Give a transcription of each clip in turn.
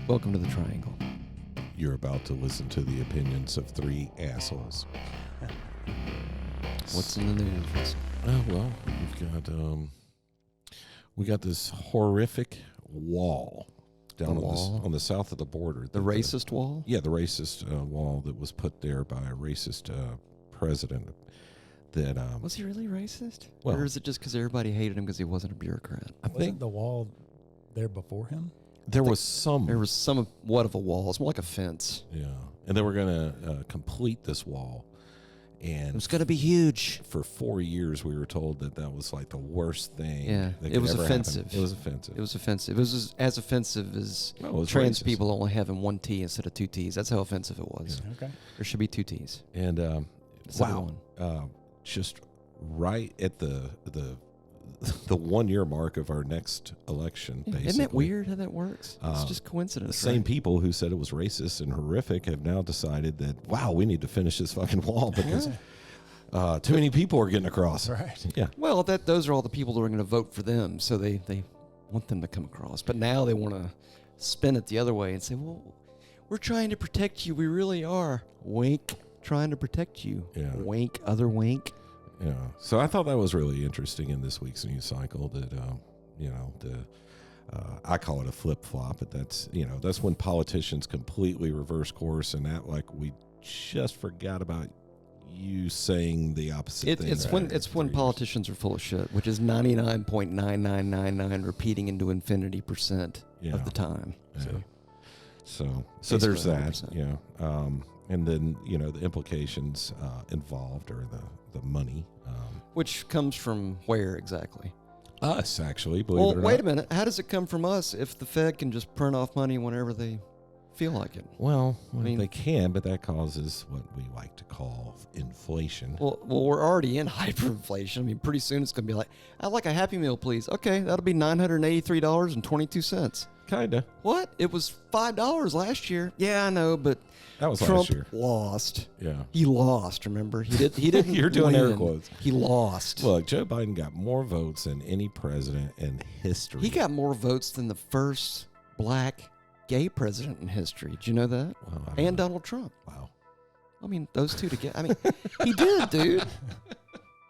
Welcome to the Triangle. You're about to listen to the opinions of three assholes. What's in the news? Well, we got this horrific wall down on the south of the border. The racist wall? Yeah, the racist wall that was put there by a racist president. That was he really racist? Well, or is it just because everybody hated him because he wasn't a bureaucrat? I think the wall there before him. There was somewhat of a wall. It's more like a fence. Yeah, and they were going to complete this wall. And it was going to be huge. For 4 years, we were told that was like the worst thing. Yeah, that it was ever offensive. Happen. It was offensive. It was offensive. It was as offensive as trans racist. people only having one T instead of two T's. That's how offensive it was. Yeah. Okay. There should be two T's. And just right at the 1 year mark of our next election, basically. Isn't it weird how that works? It's just coincidence. The same people who said it was racist and horrific have now decided that, wow, we need to finish this fucking wall because too many people are getting across. Right. Yeah. Well, those are all the people that are going to vote for them, so they want them to come across. But now they want to spin it the other way and say, well, we're trying to protect you. We really are. Wink. Trying to protect you. Yeah. Wink. Other wink. Yeah. So I thought that was really interesting in this week's news cycle that, I call it a flip-flop, but that's when politicians completely reverse course and act like we just forgot about you saying the opposite thing. It's when politicians are full of shit, which is 99.9999 repeating into infinity percent of the time. Yeah. So there's that. Yeah. And then, the implications involved are the money. Which comes from where exactly? Us, actually, believe it or not. Well, wait a minute. How does it come from us if the Fed can just print off money whenever they feel like it? Well, they can, but that causes what we like to call inflation. Well, we're already in hyperinflation. I mean, pretty soon it's going to be like, I'd like a Happy Meal, please. Okay, that'll be $983.22. Kinda. What? It was $5 last year. Yeah, I know, but that was Trump last year. Lost. Yeah. He lost, remember? He didn't You're doing win. air quotes. He lost. Look, Joe Biden got more votes than any president in history. He got more votes than the first black gay president in history. Did you know that? Well, and Donald Trump. Wow. I mean, those two together. I mean, he did, dude.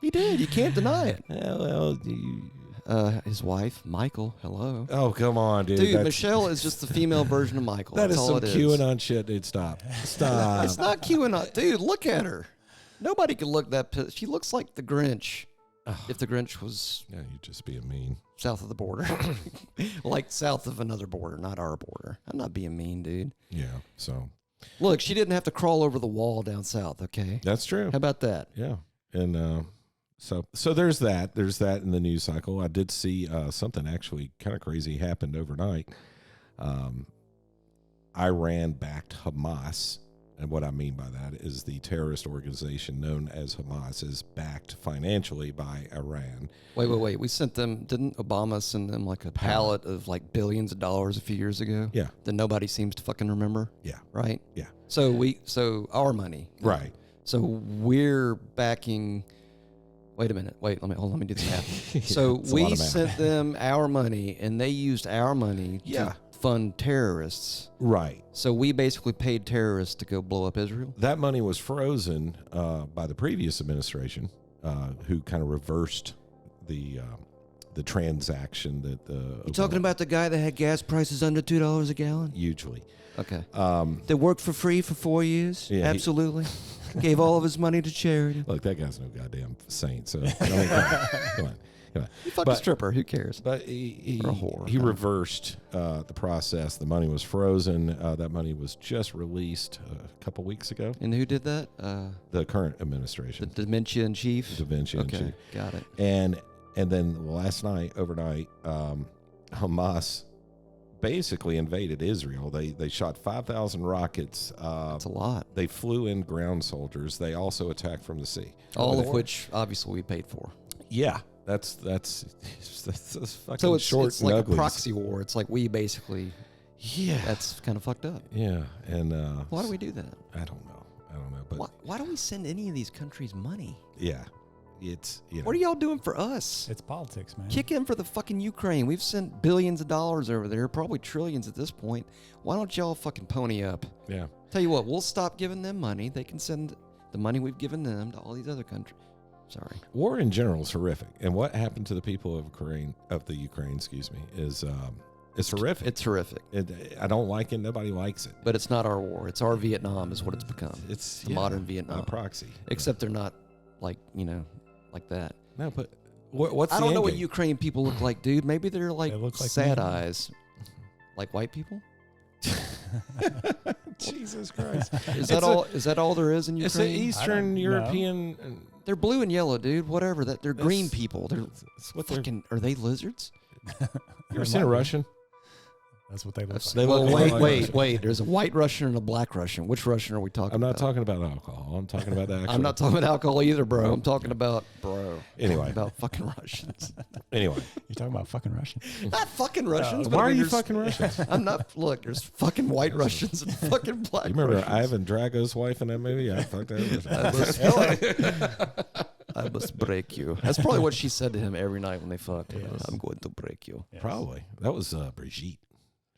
He did. You can't deny it. Yeah, well, his wife, Michael. Hello. Oh, come on, dude. Dude, Michelle is just the female version of Michael. That That's is all some it QAnon shit, dude. Stop. Stop. It's not QAnon. Dude, look at her. Nobody can look that pissed. She looks like the Grinch. If the Grinch was... Yeah, you're just being mean. South of the border. Like south of another border, not our border. I'm not being mean, dude. Yeah, so... Look, she didn't have to crawl over the wall down south, okay? That's true. How about that? Yeah. And so there's that. There's that in the news cycle. I did see something actually kind of crazy happened overnight. Iran backed Hamas. And what I mean by that is the terrorist organization known as Hamas is backed financially by Iran. Wait. We sent them, didn't Obama send them like a pallet of like billions of dollars a few years ago? Yeah. That nobody seems to fucking remember? Yeah. Right? Yeah. So our money. Right. So we're backing... Wait a minute. Let me do the math. Yeah, so we math. sent them our money, and they used our money to fund terrorists. Right. So we basically paid terrorists to go blow up Israel? That money was frozen by the previous administration, who kind of reversed the transaction that You talking about the guy that had gas prices under $2 a gallon? Hugely. Okay. That worked for free for 4 years? Yeah, absolutely. Gave all of his money to charity. Look, that guy's no goddamn saint. So come on. He fucked a stripper. Who cares? But he whore. He reversed the process. The money was frozen. That money was just released a couple weeks ago. And who did that? The current administration. The dementia in chief? Dementia in chief. Okay, got it. And then overnight, Hamas basically invaded Israel. They shot 5,000 rockets. That's a lot. They flew in ground soldiers. They also attacked from the sea. All of which, obviously, we paid for. Yeah. That's fucking so short it's like uglies. a proxy war. It's like we basically... Yeah. That's kind of fucked up. Yeah. And why do we do that? I don't know. But why do we send any of these countries money? Yeah. it's What are y'all doing for us? It's politics, man. Kick in for the fucking Ukraine. We've sent billions of dollars over there, probably trillions at this point. Why don't y'all fucking pony up? Yeah. Tell you what, we'll stop giving them money. They can send the money we've given them to all these other countries. Sorry. War in general is horrific, and what happened to the people of the Ukraine, is it's horrific. It's horrific. I don't like it. Nobody likes it. But it's not our war. It's our Vietnam is what it's become. It's the modern Vietnam. a proxy. Except they're not like that. No, but what's I the don't end know what game? Ukraine people look like, dude. Maybe they're like, They look like sad me. eyes. Like white people? Jesus Christ! Is that all there is in It's an Ukraine? Eastern know. European. They're blue and yellow, dude. Whatever. They're green people. They're That's what they're. fucking. Are they lizards? You ever seen a Russian? That's what they look They like. look Well, like wait. There's a white Russian and a black Russian. Which Russian are we talking I'm not about? talking about alcohol. I'm talking about the actual. I'm not talking about alcohol either, bro. I'm talking about Anyway. about fucking Russians. Anyway, You're talking about fucking Russian. Not fucking Russians. but why I are mean, you there's- fucking Russians? I'm not. Look, there's fucking white Russians and fucking black. You remember Russians. Ivan Drago's wife in that movie? I fucked that. I must break you. That's probably what she said to him every night when they fucked. Yes. I'm going to break you. Yes. Probably. That was Brigitte.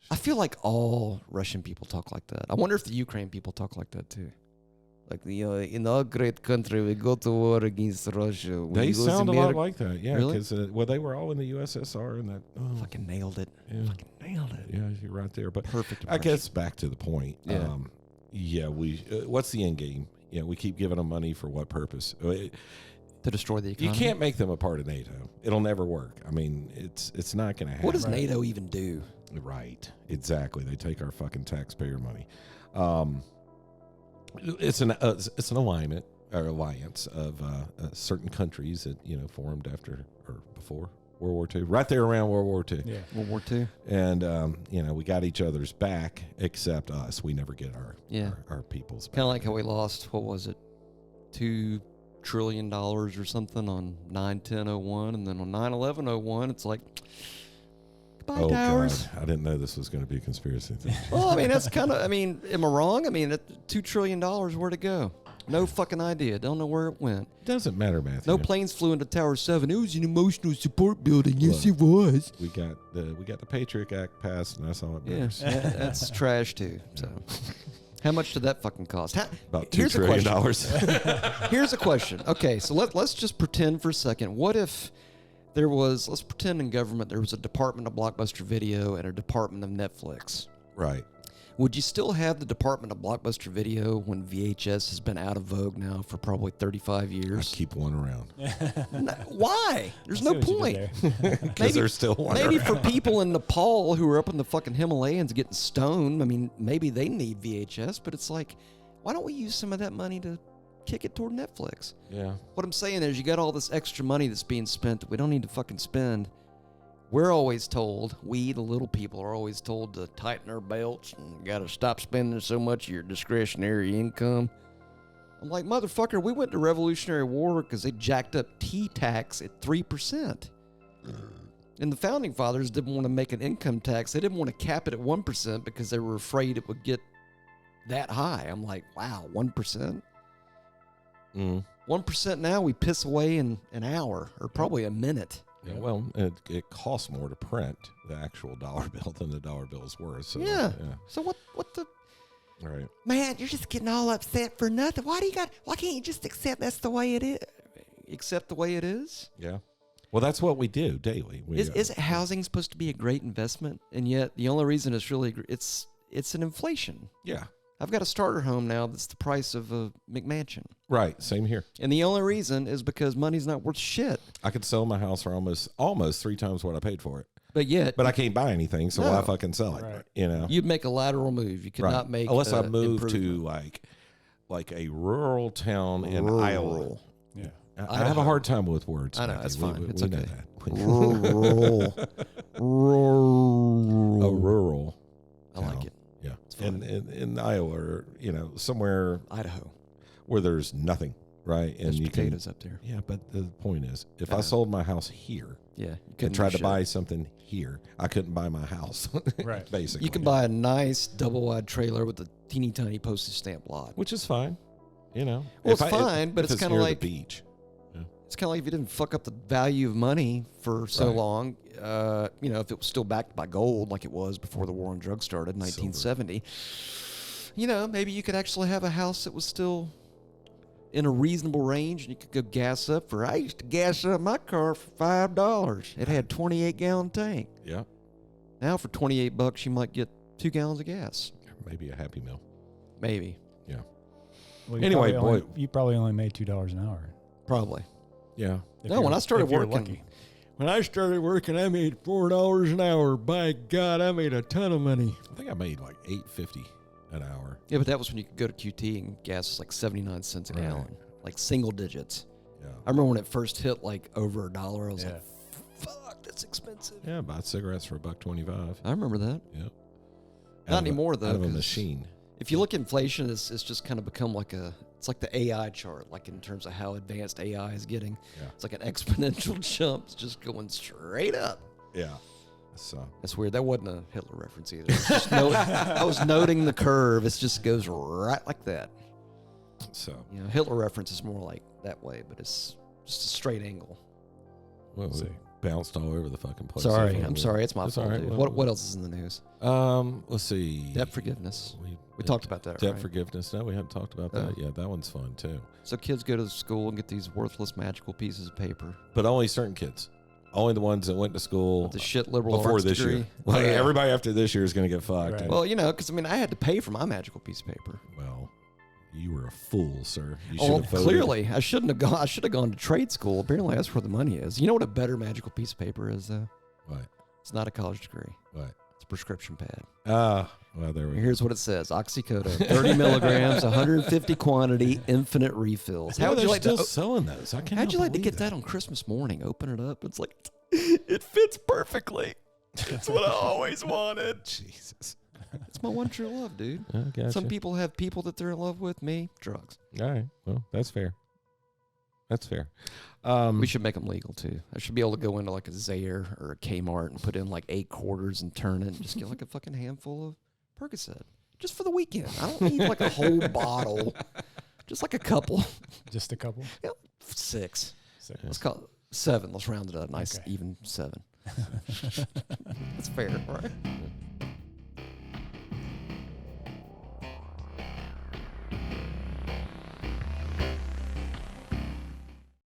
I feel like all Russian people talk like that. I wonder if the Ukraine people talk like that too. Like in our great country, we go to war against Russia. We They go sound a to lot America. like that. Yeah, Really? because they were all in the USSR and that. Oh, Fucking nailed it. yeah. Fucking nailed it. Yeah, you're right there. But Perfect. I guess back to the point. Yeah. We. What's the end game? Yeah, we keep giving them money for what purpose? to destroy the economy. You can't make them a part of NATO. It'll never work. I mean, it's not going to happen. What does NATO even do? Right. Exactly. They take our fucking taxpayer money. It's an alignment or alliance of certain countries that formed after or before World War II, right there around World War II. Yeah. World War II. And we got each other's back, except us. We never get our people's back. Kind of like how we lost, what was it, $2 trillion or something on 9/10/01, and then on 9/11/01, it's like, goodbye, Oh, towers. God. I didn't know this was going to be a conspiracy thing. Well, I mean, that's kind of, am I wrong? I mean, $2 trillion, where'd it go? No fucking idea. Don't know where it went. Doesn't matter, Matthew. No planes flew into Tower 7. It was an emotional support building. Yes, it was. We got the Patriot Act passed, and that's all it Yeah, matters. that's trash, too. So, how much did that fucking cost? About $2 Here's a trillion. question. Here's a question. Okay, so let's just pretend for a second. What if there was, let's pretend in government there was a department of Blockbuster Video and a department of Netflix. Right. Would you still have the department of Blockbuster Video when VHS has been out of vogue now for probably 35 I years? keep one around. No, why? There's no point. Because there's still one Maybe around. for people in Nepal who are up in the fucking Himalayas getting stoned, I mean, maybe they need VHS, but it's like, why don't we use some of that money to kick it toward Netflix? Yeah. What I'm saying is, you got all this extra money that's being spent that we don't need to fucking spend. We're always told, we the little people are always told to tighten our belts and got to stop spending so much of your discretionary income. I'm like, motherfucker, we went to Revolutionary War because they jacked up tea tax at 3%. And the Founding Fathers didn't want to make an income tax. They didn't want to cap it at 1% because they were afraid it would get that high. I'm like, wow, 1%? 1% now we piss away in an hour or probably a minute. Yeah, well, it costs more to print the actual dollar bill than the dollar bill is worth. So, Yeah. So what the... All right. Man, you're just getting all upset for nothing. Why can't you just accept that's the way it is? Accept the way it is? Yeah. Well, that's what we do daily. Isn't housing supposed to be a great investment? And yet the only reason it's really... It's an inflation. Yeah. I've got a starter home now that's the price of a McMansion. Right. Same here. And the only reason is because money's not worth shit. I could sell my house for almost 3 times what I paid for it. But I can't buy anything, so No. why fucking sell it? Right. you'd make a lateral move. You could Right. not make unless I move to improvement. like a rural town in Iowa. Yeah. I have a hard time with words. I know, Matthew. that's fine. We It's know okay. that. Rural. A rural. I like town. it. Yeah. fine. In Iowa, or somewhere Idaho. where there's nothing, right? And There's you potatoes up there. can. Yeah, but the point is, if I I know. sold my house here Yeah. You and couldn't tried do to shit. buy something here, I couldn't buy my house. Right. Basically, You can buy a nice double-wide trailer with a teeny tiny postage stamp lot. which is fine. Well, If it's fine, but if it's kinda near like- the beach. it's kind of like if you didn't fuck up the value of money for so Right. long, you know, if it was still backed by gold like it was before the war on drugs started in 1970, you know, maybe you could actually have a house that was still in a reasonable range and you could go gas up for, I used to gas up my car for $5. It had 28-gallon tank. Yeah. Now for $28 you might get 2 gallons of gas. Maybe a Happy Meal. Maybe. Yeah. Well, Anyway, you probably only made $2 an hour. Probably. Yeah. No, when I started if you're working, lucky. when I started working, I made $4 an hour. By God, I made a ton of money. I think I made like $8.50 an hour. Yeah, but that was when you could go to QT and gas was like 79 cents a Right. gallon, like single digits. Yeah. I remember when it first hit like over $1. I was Yeah. like, "Fuck, that's expensive." Yeah, bought cigarettes for $1.25. I remember that. Yep. Not anymore though. Out of a 'cause machine. If you look at inflation, it's just kind of become like it's like the AI chart, like in terms of how advanced AI is getting. Yeah. It's like an exponential jump. It's just going straight up. Yeah. So That's weird. That wasn't a Hitler reference either. It's just I was noting the curve. It just goes right like that. You know, Hitler reference is more like that way, but it's just a straight angle. well, Let's we see. bounced all over the fucking place. Sorry, So I'm sorry. It's my That's fault. all right. Dude. Well, What else is in the news? Let's see. Debt forgiveness. We talked about that, Debt right? forgiveness. No, we haven't talked about Oh. that. Yeah, that one's fun too. So kids go to school and get these worthless magical pieces of paper. But only certain kids. Only the ones that went to school With the shit liberal before arts this degree. year. Like, Oh, yeah. everybody after this year is going to get fucked. Right. Well, you know, because I mean, I had to pay for my magical piece of paper. Well, you were a fool, sir. You should Oh, have voted. clearly, I shouldn't have gone. I should have gone to trade school. Apparently, that's where the money is. You know what a better magical piece of paper is, though? What? It's not a college degree. What? It's a prescription pad. Well, there we go. Here's what it says: oxycodone, 30 milligrams, 150 quantity, infinite refills. How How would you like still to? selling those? I can't. How'd you like to get that on Christmas morning? Open it up. It's like it fits perfectly. It's what I always wanted. Jesus. It's my one true love, dude. I gotcha. Some people have people that they're in love with. Me, drugs. All right. Well, that's fair. That's fair. We should make them legal too. I should be able to go into like a Zayre or a Kmart and put in like 8 quarters and turn it and just get like a fucking handful of Percocet just for the weekend. I don't need like a whole bottle. Just like a couple. Just a couple. Yeah, 6. Six. Let's call it 7. Let's round it up. Nice Okay. even 7. That's fair, right?